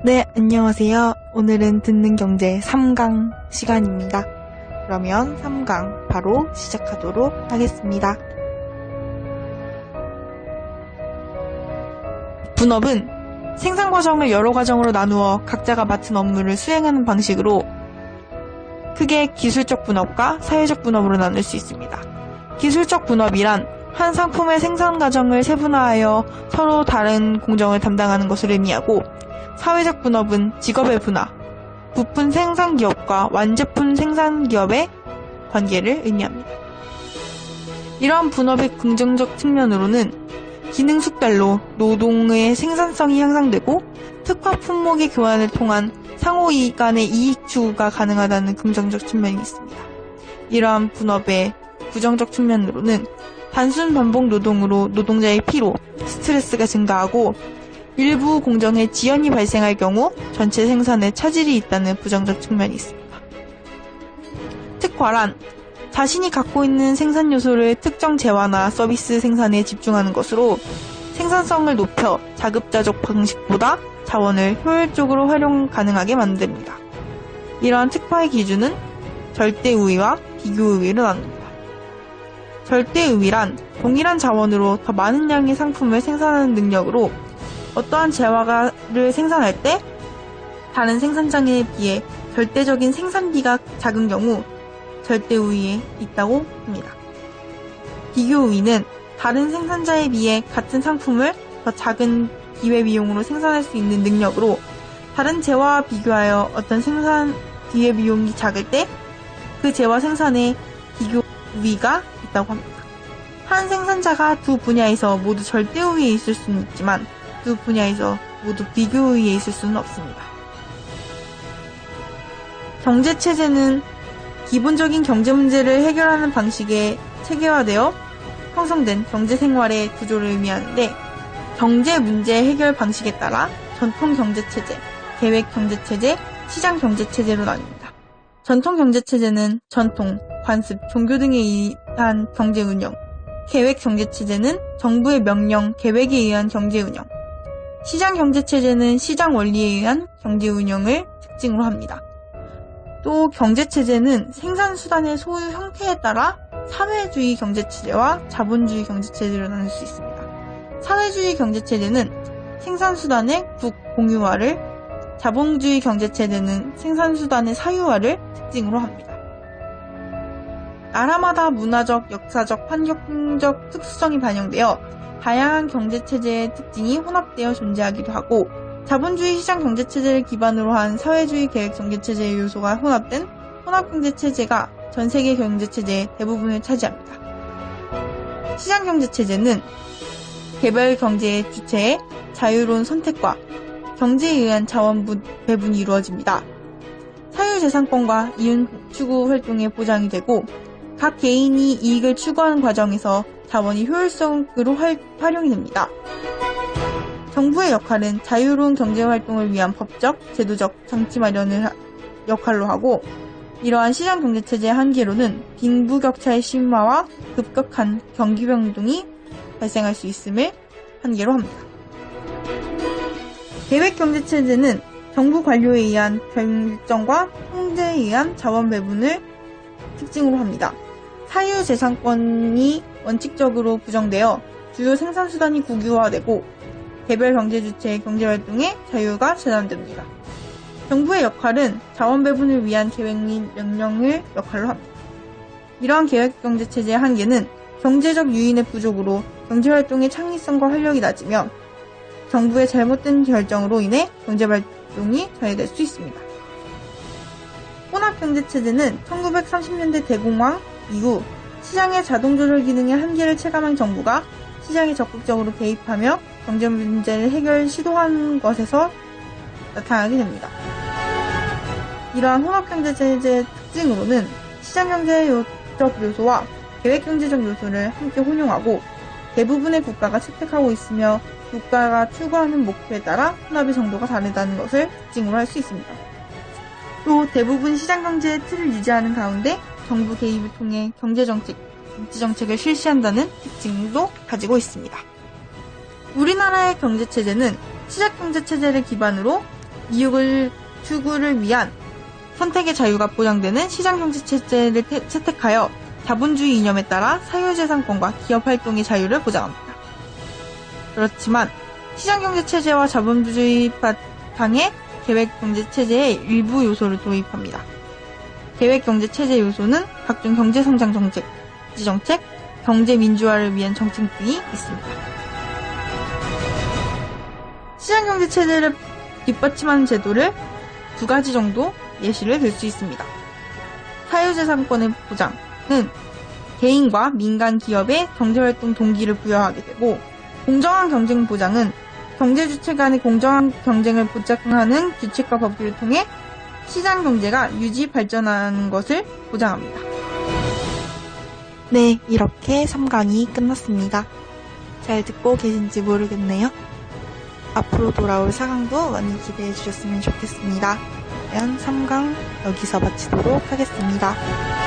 네, 안녕하세요. 오늘은 듣는 경제 3강 시간입니다. 그러면 3강 바로 시작하도록 하겠습니다. 분업은 생산 과정을 여러 과정으로 나누어 각자가 맡은 업무를 수행하는 방식으로 크게 기술적 분업과 사회적 분업으로 나눌 수 있습니다. 기술적 분업이란 한 상품의 생산 과정을 세분화하여 서로 다른 공정을 담당하는 것을 의미하고, 사회적 분업은 직업의 분화, 부품 생산기업과 완제품 생산기업의 관계를 의미합니다. 이러한 분업의 긍정적 측면으로는 기능 숙달로 노동의 생산성이 향상되고 특화 품목의 교환을 통한 상호 간의 이익 추구가 가능하다는 긍정적 측면이 있습니다. 이러한 분업의 부정적 측면으로는 단순 반복 노동으로 노동자의 피로, 스트레스가 증가하고 일부 공정에 지연이 발생할 경우 전체 생산에 차질이 있다는 부정적 측면이 있습니다. 특화란 자신이 갖고 있는 생산 요소를 특정 재화나 서비스 생산에 집중하는 것으로 생산성을 높여 자급자족 방식보다 자원을 효율적으로 활용 가능하게 만듭니다. 이러한 특화의 기준은 절대우위와 비교우위로 나눕니다. 절대우위란 동일한 자원으로 더 많은 양의 상품을 생산하는 능력으로 어떠한 재화를 생산할 때 다른 생산장에 비해 절대적인 생산비가 작은 경우 절대우위에 있다고 합니다. 비교우위는 다른 생산자에 비해 같은 상품을 더 작은 기회비용으로 생산할 수 있는 능력으로 다른 재화와 비교하여 어떤 생산 기회비용이 작을 때 그 재화 생산에 비교우위가 있다고 합니다. 한 생산자가 두 분야에서 모두 절대우위에 있을 수는 있지만 두 분야에서 모두 비교우위에 있을 수는 없습니다. 경제체제는 기본적인 경제 문제를 해결하는 방식에 체계화되어 형성된 경제생활의 구조를 의미하는데, 경제 문제 해결 방식에 따라 전통 경제체제, 계획 경제체제, 시장 경제체제로 나뉩니다. 전통 경제체제는 전통, 관습, 종교 등에 의한 경제 운영, 계획 경제체제는 정부의 명령, 계획에 의한 경제 운영, 시장 경제체제는 시장 원리에 의한 경제 운영을 특징으로 합니다. 또 경제체제는 생산수단의 소유 형태에 따라 사회주의 경제체제와 자본주의 경제체제로 나눌 수 있습니다. 사회주의 경제체제는 생산수단의 국공유화를, 자본주의 경제체제는 생산수단의 사유화를 특징으로 합니다. 나라마다 문화적, 역사적, 환경적 특수성이 반영되어 다양한 경제체제의 특징이 혼합되어 존재하기도 하고, 자본주의 시장 경제체제를 기반으로 한 사회주의 계획 경제체제의 요소가 혼합된 혼합경제체제가 전 세계 경제체제의 대부분을 차지합니다. 시장 경제체제는 개별 경제의 주체의 자유로운 선택과 경제에 의한 자원 배분이 이루어집니다. 사유재산권과 이윤 추구 활동에 보장이 되고, 각 개인이 이익을 추구하는 과정에서 자원이 효율적으로 활용이 됩니다. 정부의 역할은 자유로운 경제활동을 위한 법적, 제도적 장치 마련을 역할로 하고, 이러한 시장 경제체제의 한계로는 빈부격차의 심화와 급격한 경기 변동이 발생할 수 있음을 한계로 합니다. 계획 경제체제는 정부 관료에 의한 결정과 통제에 의한 자원 배분을 특징으로 합니다. 사유재산권이 원칙적으로 부정되어 주요 생산수단이 국유화되고 개별 경제주체의 경제활동에 자유가 제한됩니다. 정부의 역할은 자원 배분을 위한 계획 및 명령을 역할로 합니다. 이러한 계획경제체제의 한계는 경제적 유인의 부족으로 경제활동의 창의성과 활력이 낮으며 정부의 잘못된 결정으로 인해 경제활동이 저해될 수 있습니다. 혼합경제체제는 1930년대 대공황 이후 시장의 자동조절 기능의 한계를 체감한 정부가 시장에 적극적으로 개입하며 경제 문제를 해결 시도한 것에서 나타나게 됩니다. 이러한 혼합경제체제의 특징으로는 시장경제적 요소와 계획경제적 요소를 함께 혼용하고 대부분의 국가가 채택하고 있으며 국가가 추구하는 목표에 따라 혼합의 정도가 다르다는 것을 특징으로 할 수 있습니다. 또 대부분 시장경제의 틀을 유지하는 가운데 정부 개입을 통해 경제정책, 복지정책을 실시한다는 특징도 가지고 있습니다. 우리나라의 경제체제는 시장경제체제를 기반으로 이익을 추구를 위한 선택의 자유가 보장되는 시장경제체제를 채택하여 자본주의 이념에 따라 사유재산권과 기업활동의 자유를 보장합니다. 그렇지만 시장경제체제와 자본주의 바탕의 계획경제체제의 일부 요소를 도입합니다. 계획경제체제 요소는 각종 경제성장 정책, 복지정책, 경제민주화를 위한 정책 등이 있습니다. 시장경제체제를 뒷받침하는 제도를 두 가지 정도 예시를 들 수 있습니다. 사유재산권의 보장은 개인과 민간 기업의 경제활동 동기를 부여하게 되고, 공정한 경쟁 보장은 경제 주체 간의 공정한 경쟁을 보장하는 규칙과 법규를 통해 시장 경제가 유지 발전하는 것을 보장합니다. 네, 이렇게 3강이 끝났습니다. 잘 듣고 계신지 모르겠네요. 앞으로 돌아올 4강도 많이 기대해 주셨으면 좋겠습니다. 그러면 3강 여기서 마치도록 하겠습니다.